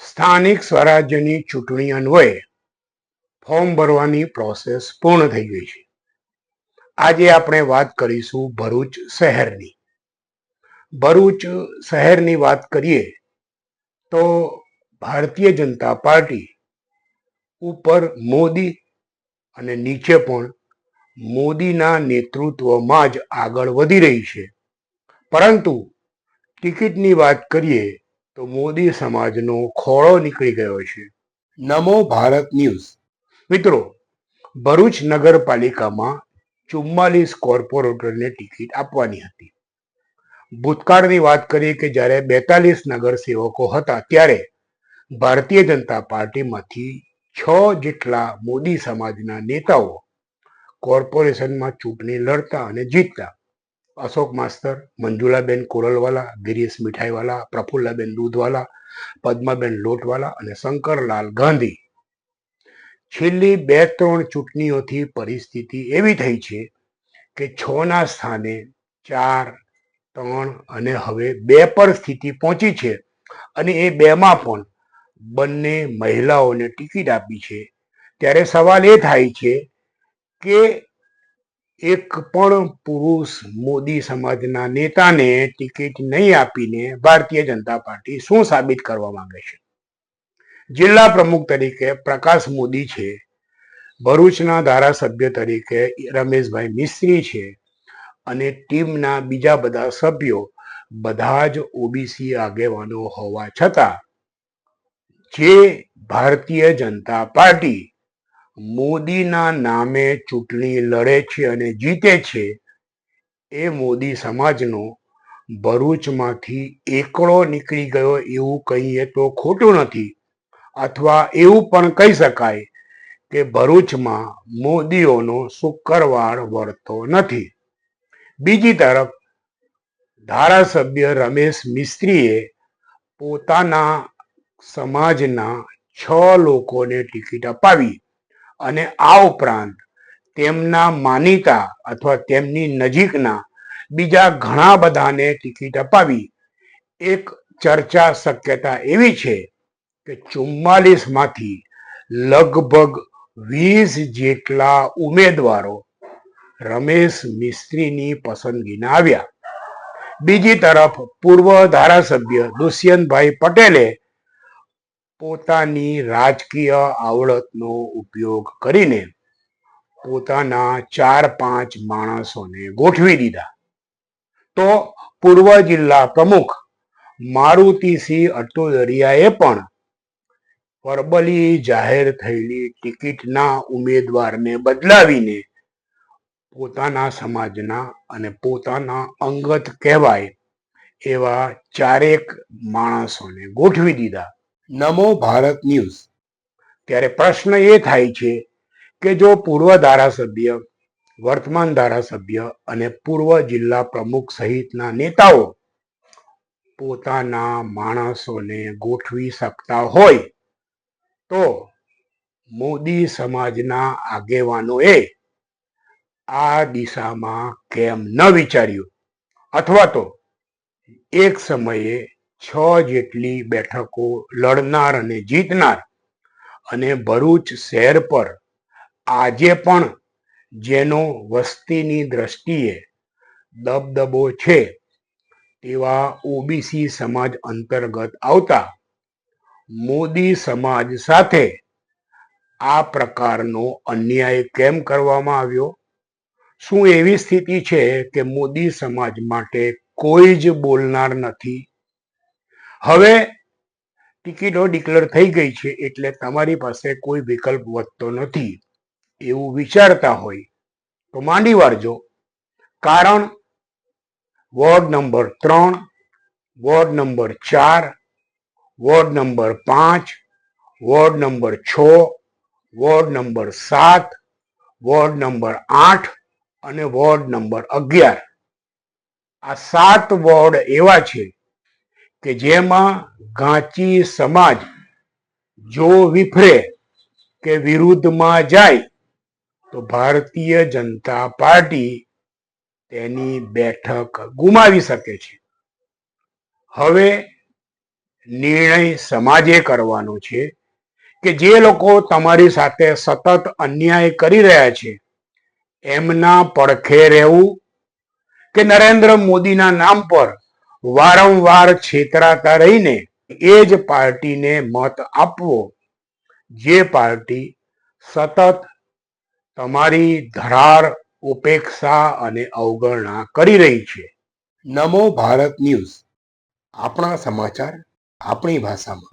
સ્થાનિક સ્વરાજ્યની ચૂંટણી અન્વયે ફોર્મ ભરવાની પ્રોસેસ પૂર્ણ થઈ ગઈ છે. આજે આપણે વાત કરીશું ભરૂચ શહેરની. ભરૂચ શહેરની વાત કરીએ તો ભારતીય જનતા પાર્ટી ઉપર મોદી અને નીચે પણ મોદીના નેતૃત્વમાં જ આગળ વધી રહી છે. પરંતુ ટિકિટની વાત કરીએ તો મોદી સમાજનો ખોળો નીકળી ગયો છે. નમો ભારત ન્યૂઝ. મિત્રો, ભરૂચ નગરપાલિકામાં 44 કોર્પોરેટરને ટિકિટ આપવાની હતી. ભૂતકાળની વાત કરીએ કે જ્યારે 42 નગરસેવકો હતા ત્યારે ભારતીય જનતા પાર્ટીમાંથી 6 જેટલા મોદી સમાજના નેતાઓ કોર્પોરેશનમાં ચૂંટણી લડતા અને જીતતા. અશોક માસ્તર, મંજુલાબેન કોરલવાલા, ગિરીશ મીઠાઈવાલા, પ્રફુલ્લાબેન દૂધવાલા, પદ્માબેન લોટવાલા અને શંકરલાલ ગાંધી. છેલ્લી 2-3 ચૂંટણીઓથી પરિસ્થિતિ એવી થઈ છે કે 6ના સ્થાને 4, 3 અને હવે 2 પર સ્થિતિ પહોંચી છે અને એ 2માં પણ બંને મહિલાઓને ટિકિટ આપી છે. ત્યારે સવાલ એ થાય છે કે એક પણ પુરુષ મોદી સમાજના નેતાને ટિકિટ નહીં આપીને ભારતીય જનતા પાર્ટી શું સાબિત કરવા માંગે છે? જિલ્લા પ્રમુખ તરીકે પ્રકાશ મોદી છે, ભરૂચના ધારાસભ્ય તરીકે રમેશભાઈ મિસ્ત્રી છે અને ટીમના બીજા બધા સભ્યો બધા જ ઓબીસી આગેવાનો હોવા છતાં જે ભારતીય જનતા પાર્ટી મોદીના નામે ચૂંટણી લડે છે અને જીતે છે એ મોદી સમાજનો ભરૂચમાંથી એકડો નીકળી ગયો એવું કહીએ તો ખોટું નથી. અથવા એવું પણ કહી શકાય કે ભરૂચમાં મોદીઓનો શુક્રવાર વળતો નથી. બીજી તરફ ધારાસભ્ય રમેશ મિસ્ત્રીએ પોતાના સમાજના 6 લોકોને ટિકિટ અપાવી અને આ ઉપરાંત તેમના માનીતા અથવા તેમની નજીકના બીજા ઘણા બધાને ટિકિટ અપાવી. એક ચર્ચા શક્યતા એવી છે કે 44માંથી લગભગ 20 જેટલા ઉમેદવારો રમેશ મિસ્ત્રીની પસંદગીના આવ્યા. બીજી તરફ પૂર્વ ધારાસભ્ય દુષ્યંતભાઈ પટેલે પોતાની રાજકીય આવડતનો ઉપયોગ કરીને પોતાના 4-5 માણસોને ગોઠવી દીધા. તો પૂર્વ જિલ્લા પ્રમુખ મારુતિસિંહ અટોદરિયાએ પણ વર્બલી જાહેર થયેલી ટિકિટના ઉમેદવારને બદલાવીને પોતાના સમાજના અને પોતાના અંગત કહેવાય એવા 4 માણસોને ગોઠવી દીધા. નમો ભારત ન્યૂઝ. ત્યારે પ્રશ્ન એ થાય છે કે જો પૂર્વ ધારાસભ્ય, વર્તમાન ધારાસભ્ય અને પૂર્વ જિલ્લા પ્રમુખ સહિતના નેતાઓ પોતાના માણસોને ગોઠવી શકતા હોય તો મોદી સમાજના આગેવાનોએ આ દિશામાં કેમ ન વિચાર્યું? અથવા તો એક સમયે 6 જેટલી બેઠકો લડનાર અને જીતનાર અને ભરૂચ શહેર પર આજે પણ જેનો વસ્તીની દ્રષ્ટિએ દબદબો છે તેવા ઓબીસી સમાજ અંતર્ગત આવતા મોદી સમાજ સાથે આ પ્રકારનો અન્યાય કેમ કરવામાં આવ્યો? શું એવી સ્થિતિ છે કે મોદી સમાજ માટે કોઈ જ બોલનાર નથી? હવે ટિકિટો ડિક્લેર થઈ ગઈ છે એટલે તમારી પાસે કોઈ વિકલ્પ વધતો નથી એવું વિચારતા હોય તો માંડી વાળજો. કારણ ward number 3, ward number 4, ward number 5, ward number 6, ward number 7, ward number 8 અને વોર્ડ નંબર 11. આ 7 વોર્ડ એવા છે કે જેમાં ઘાંચી સમાજ જો વિફરે કે વિરુદ્ધમાં જાય તો ભારતીય જનતા પાર્ટી તેની બેઠક ગુમાવી શકે છે. હવે નિર્ણય સમાજે કરવાનો છે કે જે લોકો તમારી સાથે સતત અન્યાય કરી રહ્યા છે એમના પડખે રહેવું કે નરેન્દ્ર મોદીના નામ પર વારંવાર છેતરાતા રહીને એ જ પાર્ટીને મત આપવો જે પાર્ટી સતત તમારી ધરાર, ઉપેક્ષા અને અવગણના કરી રહી છે. નમો ભારત ન્યૂઝ, આપણા સમાચાર આપણી ભાષામાં.